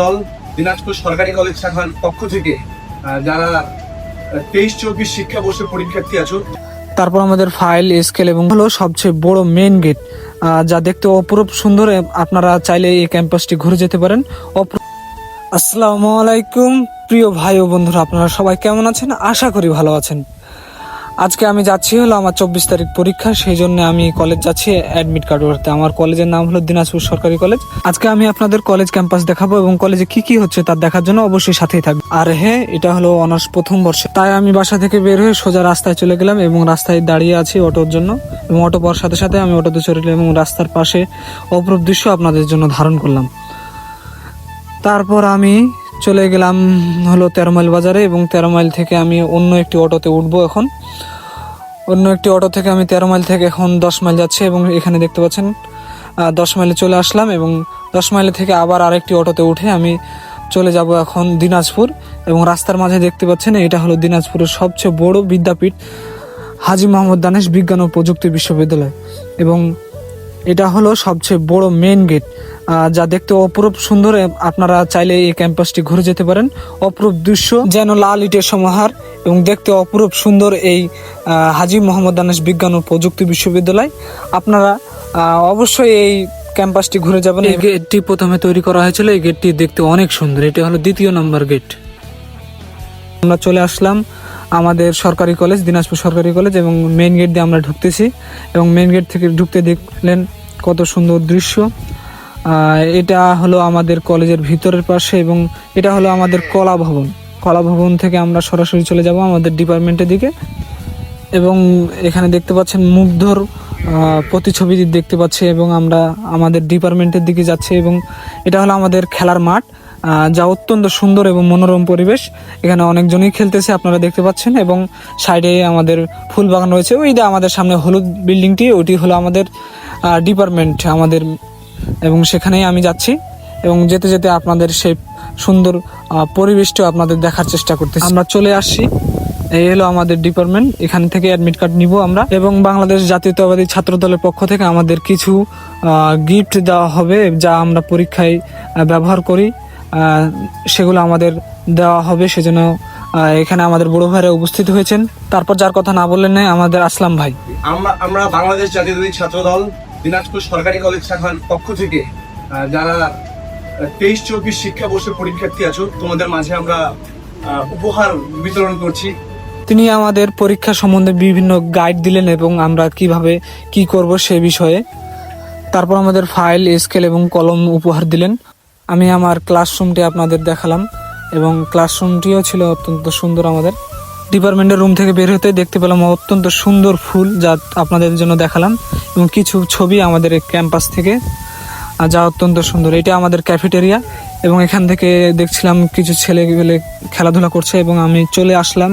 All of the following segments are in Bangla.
দল দিনাজপুর সরকারি কলেজ শাখার পক্ষ থেকে যারা 23-24 শিক্ষাবর্ষের পরীক্ষার্থী আছো, তারপর আমাদের ফাইল স্কেল এবং হলো সবচেয়ে বড় মেইন গেট, যা দেখতে অপরূপ সুন্দর। আপনারা চাইলে এই ক্যাম্পাসটি ঘুরে যেতে পারেন। আসসালামু আলাইকুম প্রিয় ভাই ও বন্ধুরা, আপনারা সবাই কেমন আছেন? আশা করি ভালো আছেন। আজকে আমি যাচ্ছি হলো আমার 24 তারিখ পরীক্ষা, সেই জন্য আমি কলেজ যাচ্ছি অ্যাডমিট কার্ড করতে। আমার কলেজের নাম হলো দিনাজপুর সরকারি কলেজ। আজকে আমি আপনাদের কলেজ ক্যাম্পাস দেখাবো এবং কলেজে কি কি হচ্ছে তার দেখার জন্য অবশ্যই সাথেই থাকবে। আর হ্যাঁ, এটা হলো অনার্স প্রথম বর্ষে, তাই আমি বাসা থেকে বের হয়ে সোজা রাস্তায় চলে গেলাম এবং রাস্তায় দাঁড়িয়ে আছি অটোর জন্য, এবং অটো পাওয়ার সাথে সাথে আমি অটোতে চলে গেলাম এবং রাস্তার পাশে অপরূপ দৃশ্য আপনাদের জন্য ধারণ করলাম। তারপর আমি চলে গেলাম হলো 13 মাইল বাজারে, এবং 13 মাইল থেকে আমি অন্য একটি অটোতে উঠবো। এখন অন্য একটি অটো থেকে আমি 13 মাইল থেকে এখন 10 মাইল যাচ্ছি, এবং এখানে দেখতে পাচ্ছেন 10 মাইলে চলে আসলাম, এবং 10 মাইলে থেকে আবার আরেকটি অটোতে উঠে আমি চলে যাব এখন দিনাজপুর। এবং রাস্তার মাঝে দেখতে পাচ্ছেন এটা হলো দিনাজপুরের সবচেয়ে বড় বিদ্যাপীঠ হাজী মোহাম্মদ দানেশ বিজ্ঞান ও প্রযুক্তি বিশ্ববিদ্যালয়, এবং এটা হলো সবচেয়ে বড় মেইন গেট, যা দেখতে অপরূপ সুন্দর। আপনারা চাইলে এই ক্যাম্পাসটি ঘুরে যেতে পারেন। অপরূপ দৃশ্য যেন লাল ইটের সমাহার, এবং দেখতে অপরূপ সুন্দর এই হাজী মোহাম্মদ দানেশ বিজ্ঞান ও প্রযুক্তি বিশ্ববিদ্যালয়। আপনারা অবশ্যই এই ক্যাম্পাসটি ঘুরে যাবেন। এই গেটটি প্রথমে তৈরি করা হয়েছিল, এই গেটটি দেখতে অনেক সুন্দর। এটা হলো 2য় নম্বর গেট। আমরা চলে আসলাম আমাদের সরকারি কলেজ, দিনাজপুর সরকারি কলেজ, এবং মেইন গেট দিয়ে আমরা ঢুকতেছি। এবং মেইন গেট থেকে ঢুকতে দেখলেন কত সুন্দর দৃশ্য। এটা হলো আমাদের কলেজের ভিতরের পাশে, এবং এটা হলো আমাদের কলা ভবন। কলা ভবন থেকে আমরা সরাসরি চলে যাব আমাদের ডিপার্টমেন্টের দিকে। এবং এখানে দেখতে পাচ্ছেন মুগ্ধর প্রতিছবি দেখতে পাচ্ছি, এবং আমরা আমাদের ডিপার্টমেন্টের দিকে যাচ্ছি। এবং এটা হলো আমাদের খেলার মাঠ, যা অত্যন্ত সুন্দর এবং মনোরম পরিবেশ। এখানে অনেকজনই খেলতেছে, আপনারা দেখতে পাচ্ছেন। এবং সাইডে আমাদের ফুল বাগান রয়েছে। ওইটা আমাদের সামনে হলুদ বিল্ডিংটি, ওটি হলো আমাদের ডিপার্টমেন্ট আমাদের, এবং সেখানেই আমি যাচ্ছি। এবং যেতে যেতে আপনাদের সেই সুন্দর পরিবেশটিও আপনাদের দেখার চেষ্টা করতেছি। আমরা চলে আসছি, এই হলো আমাদের ডিপার্টমেন্ট। এখান থেকে অ্যাডমিট কার্ড নিব আমরা, এবং বাংলাদেশ জাতীয়তাবাদী ছাত্র দলের পক্ষ থেকে আমাদের কিছু গিফট দেওয়া হবে, যা আমরা পরীক্ষায় ব্যবহার করি, সেগুলো আমাদের দেওয়া হবে। সেজন্য এখানে আমাদের বড় ভাইরা উপস্থিত হয়েছেন। তারপর যার কথা না বললেন না, আমাদের আসলাম ভাই। আমরা বাংলাদেশ জাতীয়তাবাদী ছাত্র দল দিনাজপুর সরকারি কলেজ শাখার পক্ষ থেকে যারা 23-24 শিক্ষাবর্ষের পরীক্ষার্থী আছো, তোমাদের মাঝে আমরা উপহার বিতরণ করছি। তিনি আমাদের পরীক্ষা সম্বন্ধে বিভিন্ন গাইড দিলেন, এবং আমরা কিভাবে কি করব সে বিষয়ে। তারপর আমাদের ফাইল স্কেল এবং কলম উপহার দিলেন। আমি আমার ক্লাসরুমটি আপনাদের দেখালাম, এবং ক্লাসরুমটিও ছিল অত্যন্ত সুন্দর। আমাদের ডিপার্টমেন্টের রুম থেকে বের হতে দেখতে পেলাম অত্যন্ত সুন্দর ফুল, যা আপনাদের জন্য দেখালাম, এবং কিছু ছবি আমাদের ক্যাম্পাস থেকে, যা অত্যন্ত সুন্দর। এটা আমাদের ক্যাফেটেরিয়া, এবং এখান থেকে দেখছিলাম কিছু ছেলেগুলো খেলাধুলা করছে, এবং আমি চলে আসলাম।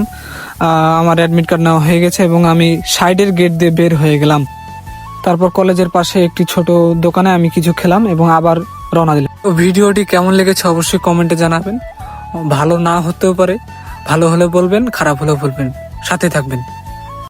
আমার অ্যাডমিট কার্ড নেওয়া হয়ে গেছে, এবং আমি সাইডের গেট দিয়ে বের হয়ে গেলাম। তারপর কলেজের পাশে একটি ছোট দোকানে আমি কিছু খেলাম, এবং আবার রওনা দিলাম। তো ভিডিওটি কেমন লেগেছে অবশ্যই কমেন্টে জানাবেন। ভালো না হতেও পারে, ভালো হলে বলবেন, খারাপ হলেও বলবেন। সাথে থাকবেন।